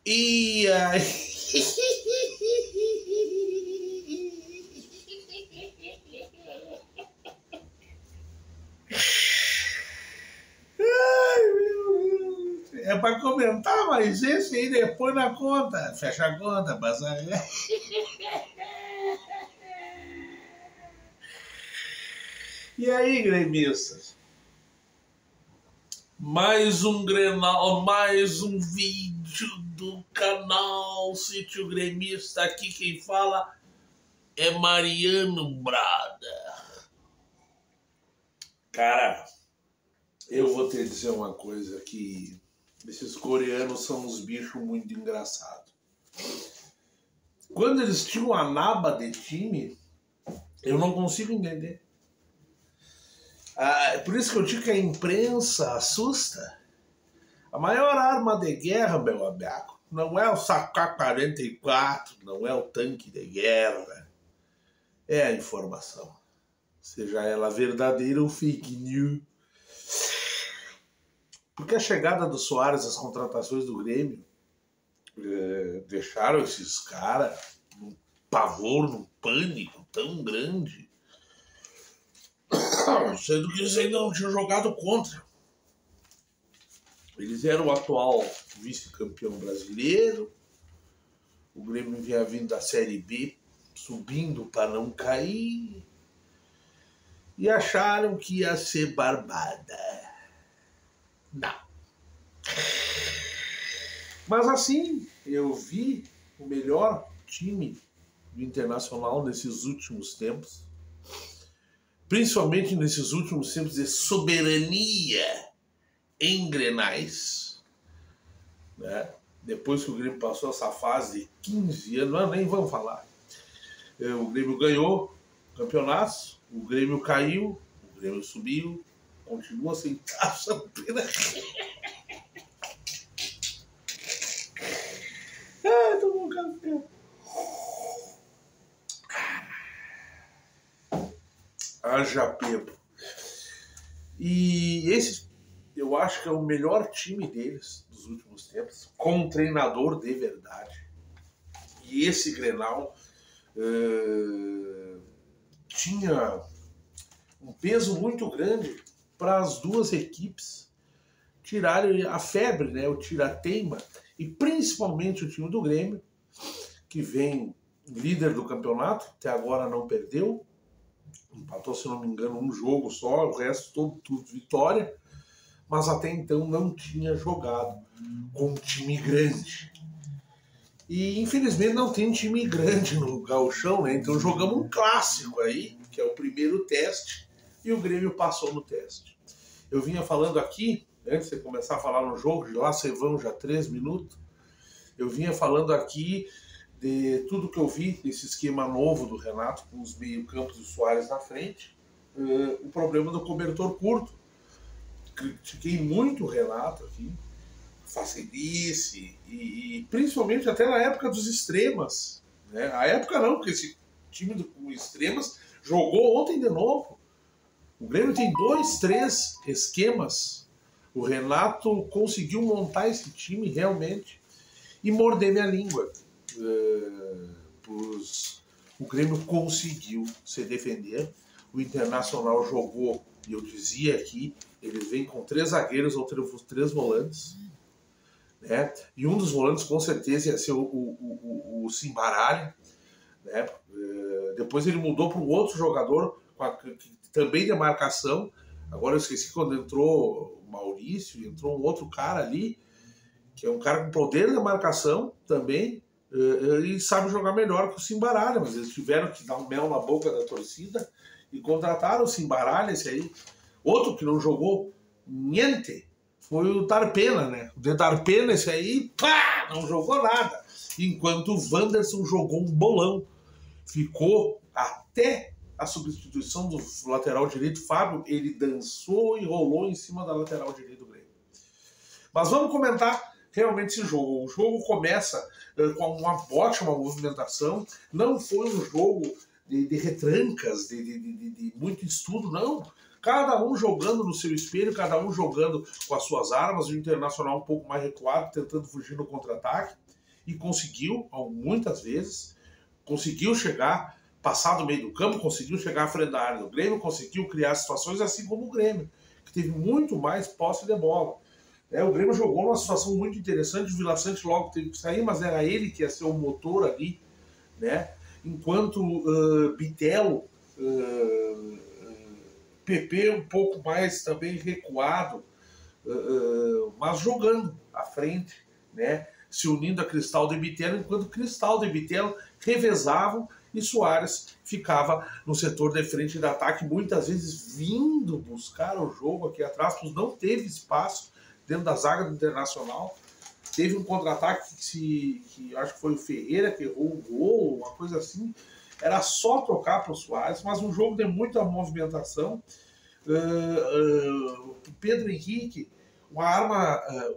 E aí... Ai, meu Deus. É pra comentar, mas esse aí depois na conta. Fecha a conta, passa. E aí, gremistas? Mais um Grenal, mais um vídeo do canal Sítio Gremista. Aqui quem fala é Mariano Brada. Cara, eu vou te dizer uma coisa, que esses coreanos são uns bichos muito engraçados. Quando eles tinham a naba de time, eu não consigo entender. Por isso que eu digo que a imprensa assusta. A maior arma de guerra, meu amigo, não é o AK-44, não é o tanque de guerra, é a informação. Seja ela verdadeira ou fake news. Porque a chegada do Soares, as contratações do Grêmio, deixaram esses caras num pavor, num pânico tão grande, sendo que eles ainda não tinham jogado contra. Eles eram o atual vice-campeão brasileiro, o Grêmio vinha vindo da Série B, subindo para não cair, e acharam que ia ser barbada. Não. Mas assim, eu vi o melhor time do Internacional nesses últimos tempos, principalmente nesses últimos tempos de soberania em Grenais, né? Depois que o Grêmio passou essa fase de 15 anos, nem vamos falar. O Grêmio ganhou campeonatos, o Grêmio caiu, o Grêmio subiu, continua sem taça pena. Tô com café. Haja pebo. E esse, eu acho que é o melhor time deles dos últimos tempos, com um treinador de verdade. E esse Grenal tinha um peso muito grande para as duas equipes tirarem a febre, né, o tira-teima, e principalmente o time do Grêmio, que vem líder do campeonato, até agora não perdeu, empatou, se não me engano, um jogo só, o resto tudo vitória, mas até então não tinha jogado com um time grande. E infelizmente não tem um time grande no Gauchão, né? Então jogamos um clássico aí, que é o primeiro teste, e o Grêmio passou no teste. Eu vinha falando aqui, antes de começar a falar no jogo, de lá você vão já 3 minutos, eu vinha falando aqui de tudo que eu vi desse esquema novo do Renato, com os meio-campos do Soares na frente, o problema do cobertor curto. Critiquei muito o Renato aqui, facilice, e principalmente até na época dos extremas. Né? A época não, porque esse time com extremas jogou ontem de novo. O Grêmio tem 2, 3 esquemas. O Renato conseguiu montar esse time realmente e morder minha língua. O Grêmio conseguiu se defender. O Internacional jogou, e eu dizia aqui, eles vêm com 3 zagueiros ou 3 volantes. Né? E um dos volantes com certeza ia ser o Simbaralha. Né? Depois ele mudou para um outro jogador também de marcação. Agora eu esqueci quando entrou o Maurício, entrou um outro cara ali, que é um cara com poder de marcação também, e sabe jogar melhor que o Simbaralha, mas eles tiveram que dar um mel na boca da torcida e contrataram o Simbaralha, esse aí. Outro que não jogou niente foi o Tarpena, né? O de Tarpena, esse aí, pá, não jogou nada. Enquanto o Wanderson jogou um bolão. Ficou até a substituição do lateral direito, Fábio, ele dançou e rolou em cima da lateral direita do Grêmio. Mas vamos comentar realmente esse jogo. O jogo começa com uma ótima movimentação, não foi um jogo de retrancas, de muito estudo, não. cada um jogando no seu espelho, cada um jogando com as suas armas, o Internacional um pouco mais recuado, tentando fugir no contra-ataque, e conseguiu, muitas vezes, conseguiu chegar, passar do meio do campo, conseguiu chegar à frente da área do Grêmio, conseguiu criar situações, assim como o Grêmio, que teve muito mais posse de bola. O Grêmio jogou numa situação muito interessante, o Vila Sante logo teve que sair, mas era ele que ia ser o motor ali, né? Enquanto Bitelo, PP um pouco mais também recuado, mas jogando à frente, né? Se unindo a Cristaldo e Bitelo, enquanto Cristaldo e Bitelo revezavam e Soares ficava no setor de frente de ataque, muitas vezes vindo buscar o jogo aqui atrás, pois não teve espaço dentro da zaga do Internacional. Teve um contra-ataque que acho que foi o Ferreira que errou o gol, uma coisa assim. Era só trocar para o Soares, mas um jogo de muita movimentação. Pedro Henrique, uma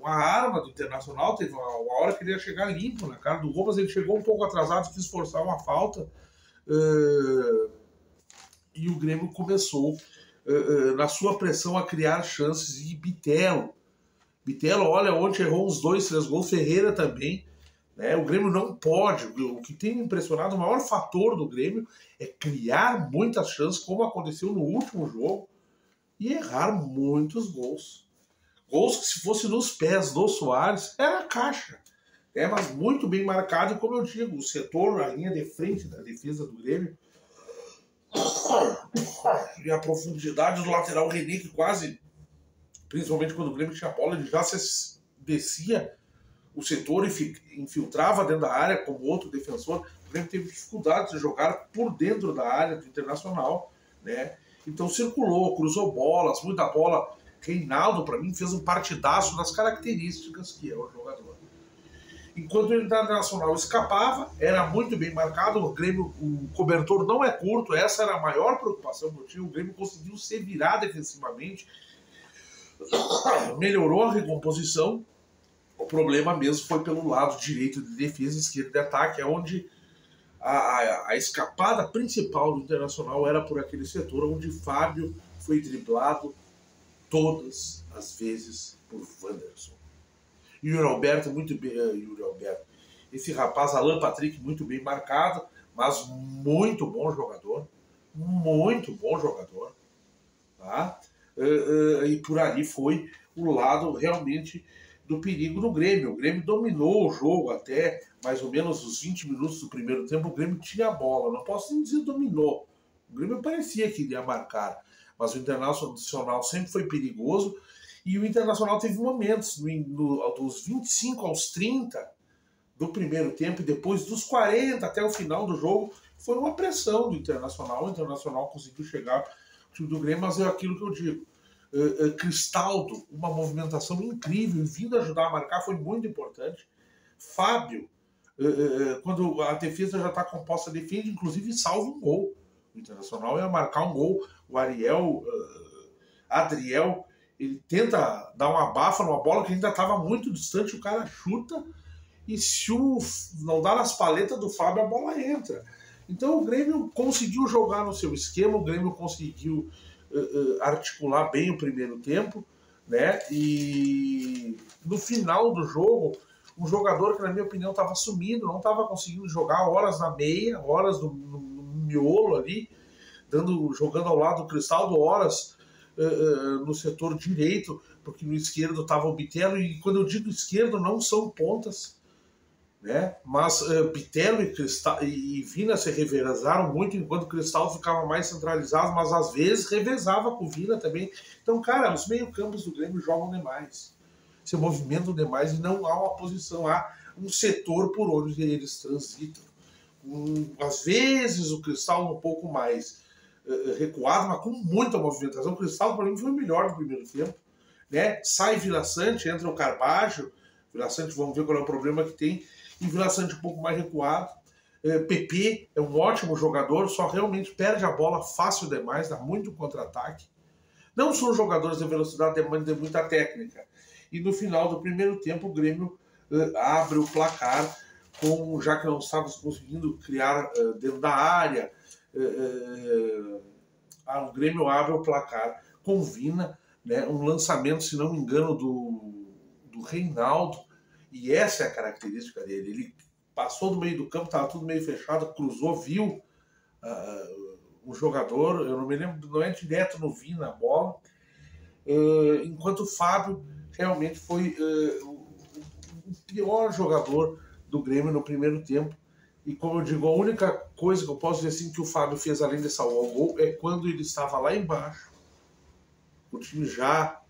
arma do Internacional, teve uma hora que ele ia chegar limpo na cara do gol, mas ele chegou um pouco atrasado, quis forçar uma falta. E o Grêmio começou, na sua pressão, a criar chances. E Bitelo, olha, ontem errou uns 2, 3 gols, Ferreira também. Né? O Grêmio não pode. O que tem me impressionado, o maior fator do Grêmio é criar muitas chances, como aconteceu no último jogo, e errar muitos gols. Gols que, se fosse nos pés do Soares, era caixa. Mas muito bem marcado, e como eu digo, o setor, a linha de frente da defesa do Grêmio, e a profundidade do lateral René, que quase, principalmente quando o Grêmio tinha a bola, ele já descia o setor e infiltrava dentro da área como outro defensor. O Grêmio teve dificuldade de jogar por dentro da área do Internacional, né? Então circulou, cruzou bolas, muita bola. Reinaldo, para mim, fez um partidaço das características que é o jogador. Enquanto o Internacional escapava, era muito bem marcado. O Grêmio, o cobertor não é curto, essa era a maior preocupação que eu tinha. O Grêmio conseguiu se virar defensivamente, melhorou a recomposição. O problema mesmo foi pelo lado direito de defesa e esquerdo de ataque, onde a escapada principal do Internacional era por aquele setor, onde Fábio foi driblado todas as vezes por Wanderson. Yuri Alberto, muito bem. Yuri Alberto. Esse rapaz, Alan Patrick, muito bem marcado, mas muito bom jogador. Muito bom jogador. Tá? E por ali foi o lado realmente do perigo do Grêmio. O Grêmio dominou o jogo até mais ou menos os 20 minutos do primeiro tempo. O Grêmio tinha a bola. Não posso nem dizer dominou. O Grêmio parecia que iria marcar. Mas o Internacional sempre foi perigoso. E o Internacional teve momentos, dos 25 aos 30 do primeiro tempo, e depois dos 40 até o final do jogo, foi uma pressão do Internacional. O Internacional conseguiu chegar ao time do Grêmio, mas é aquilo que eu digo. Cristaldo, uma movimentação incrível, vindo ajudar a marcar, foi muito importante. Fábio, quando a defesa já está composta, defende, inclusive salva um gol. O Internacional ia marcar um gol. O Adriel, ele tenta dar uma abafa numa bola que ainda estava muito distante, o cara chuta, e se não dá nas paletas do Fábio, a bola entra. Então o Grêmio conseguiu jogar no seu esquema, o Grêmio conseguiu articular bem o primeiro tempo, né? E no final do jogo, um jogador que, na minha opinião, estava sumido, não estava conseguindo jogar, horas na meia, horas no miolo ali, jogando ao lado do Cristaldo, horas no setor direito, porque no esquerdo estava o Bitelo, e quando eu digo esquerdo, não são pontas, né? Mas Bitelo e Vina se revezaram muito, enquanto o Cristaldo ficava mais centralizado, mas às vezes revezava com o Vina também. Então, cara, os meio-campos do Grêmio jogam demais, se movimentam demais, e não há uma posição, há um setor por onde eles transitam. Às vezes o Cristaldo um pouco mais recuado, mas com muita movimentação. O Cristaldo, para mim, foi o melhor do primeiro tempo, né? Sai Vila Sante, entra o Carbajo. Vila Sante, vamos ver qual é o problema que tem. E Vila Sante um pouco mais recuado. PP é um ótimo jogador, só realmente perde a bola fácil demais, dá muito contra-ataque. Não são jogadores de velocidade, demandam muita técnica. E no final do primeiro tempo, o Grêmio abre o placar, já que não estávamos conseguindo criar dentro da área. O Grêmio abre o placar com Vina, né? Um lançamento, se não me engano, do Reinaldo, e essa é a característica dele. Ele passou do meio do campo, estava tudo meio fechado, cruzou, viu o jogador, eu não me lembro, não é direto no Vina a bola, enquanto o Fábio realmente foi o pior jogador do Grêmio no primeiro tempo. E como eu digo, a única coisa que eu posso dizer assim que o Fábio fez além de salvar o gol é quando ele estava lá embaixo, o time já,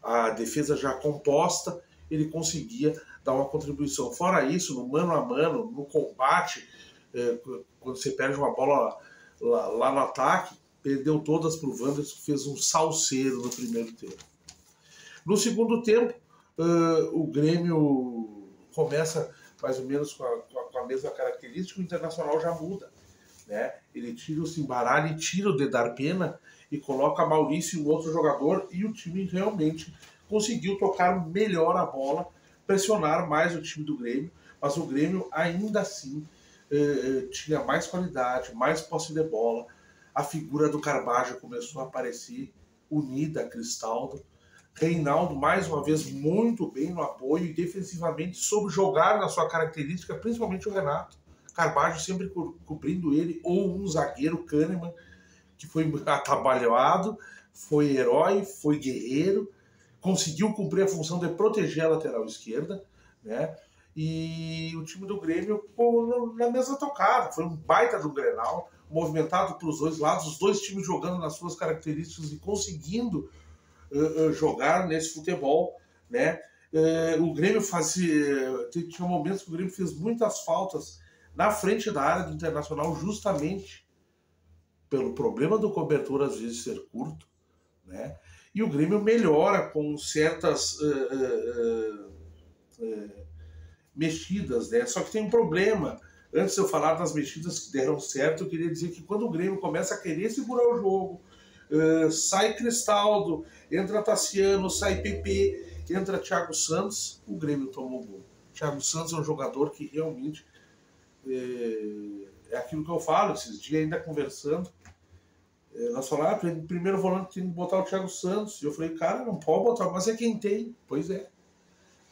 a defesa já composta, ele conseguia dar uma contribuição. Fora isso, no mano a mano, no combate, quando você perde uma bola lá no ataque, perdeu todas para o Wanderson, fez um salseiro no primeiro tempo. No segundo tempo, o Grêmio começa mais ou menos com a mesma característica, o Internacional já muda, né? Ele tira o Simbarali, tira o Dedar Pena e coloca Maurício e um outro jogador, e o time realmente conseguiu tocar melhor a bola, pressionar mais o time do Grêmio, mas o Grêmio ainda assim tinha mais qualidade, mais posse de bola. A figura do Carbajo começou a aparecer, unida a Cristaldo. Reinaldo, mais uma vez, muito bem no apoio e defensivamente soube jogar na sua característica, principalmente o Renato. Carbajo sempre cobrindo ele, ou um zagueiro, Kahneman, que foi atabalhado, foi herói, foi guerreiro, conseguiu cumprir a função de proteger a lateral esquerda, né? E o time do Grêmio ficou na mesma tocada. Foi um baita do Grenal, movimentado para os dois lados, os dois times jogando nas suas características e conseguindo jogar nesse futebol, né? O Grêmio tinha momentos que o Grêmio fez muitas faltas na frente da área do Internacional, justamente pelo problema do cobertor às vezes ser curto, né? E o Grêmio melhora com certas mexidas, né? Só que tem um problema. Antes de eu falar das mexidas que deram certo, eu queria dizer que quando o Grêmio começa a querer segurar o jogo, sai Cristaldo, entra Tassiano, sai PP, entra Thiago Santos, o Grêmio tomou o gol. Thiago Santos é um jogador que realmente é aquilo que eu falo, esses dias ainda conversando, nós falamos, primeiro volante tem que botar o Thiago Santos, e eu falei, cara, não pode botar, mas é quem tem. Pois é,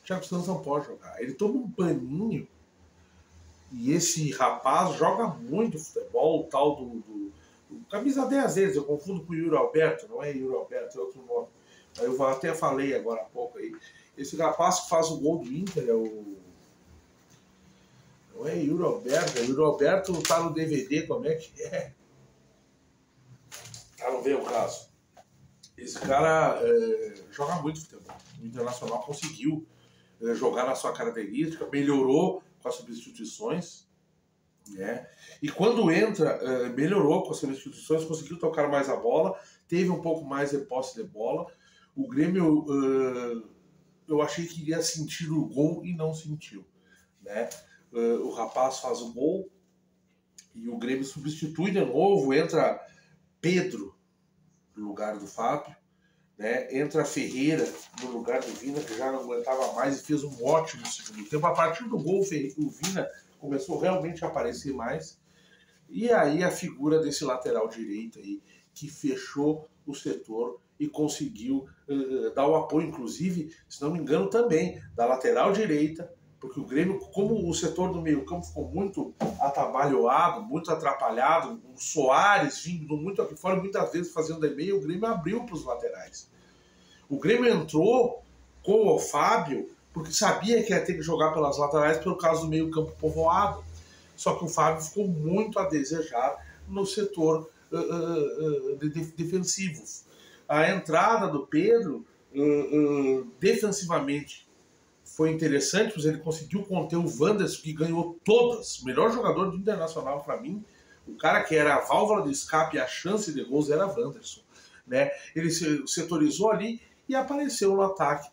o Thiago Santos não pode jogar, ele toma um paninho, e esse rapaz joga muito futebol, o tal do camisa 10 vezes, eu confundo com o Yuri Alberto, não é Yuri Alberto, é outro nome. Aí eu até falei agora há pouco aí. Esse rapaz que faz o gol do Inter é o... Não é Yuri Alberto, Yuri Alberto tá no DVD, como é que é? Ah, não veio o caso. Esse cara joga muito futebol. O Internacional conseguiu jogar na sua característica, melhorou com as substituições, né? E quando entra, melhorou com as substituições, conseguiu tocar mais a bola, teve um pouco mais de posse de bola. O Grêmio, eu achei que iria sentir o gol e não sentiu, né? O rapaz faz o gol e o Grêmio substitui de novo, entra Pedro no lugar do Fábio, né? Entra Ferreira no lugar do Vina, que já não aguentava mais e fez um ótimo segundo tempo. A partir do gol, o Vina começou realmente a aparecer mais. E aí a figura desse lateral direito aí, que fechou o setor e conseguiu dar o apoio, inclusive, se não me engano, também da lateral direita, porque o Grêmio, como o setor do meio campo ficou muito atabalhoado, muito atrapalhado, o Soares vindo muito aqui fora, muitas vezes fazendo e-mail, o Grêmio abriu para os laterais. O Grêmio entrou com o Fábio, porque sabia que ia ter que jogar pelas laterais pelo caso do meio campo povoado. Só que o Fábio ficou muito a desejar no setor defensivo. A entrada do Pedro, defensivamente, foi interessante, pois ele conseguiu conter o Wanderson, que ganhou todas. O melhor jogador do Internacional, para mim, o cara que era a válvula de escape e a chance de gols era Wanderson, né? Ele se setorizou ali e apareceu no ataque,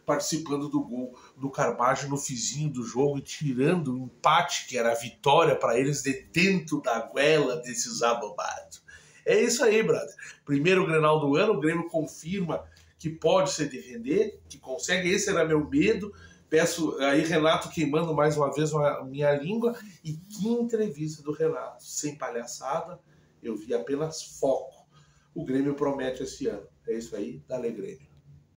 participando do gol do Carbajo no fizinho do jogo e tirando o empate, que era a vitória para eles, de dentro da goela desses abobados. É isso aí, brother. Primeiro Grenal do ano, o Grêmio confirma que pode se defender, que consegue. Esse era meu medo. Peço aí, Renato, queimando mais uma vez a minha língua. E que entrevista do Renato, sem palhaçada, eu vi apenas foco. o Grêmio promete esse ano. É isso aí, Dale Grêmio.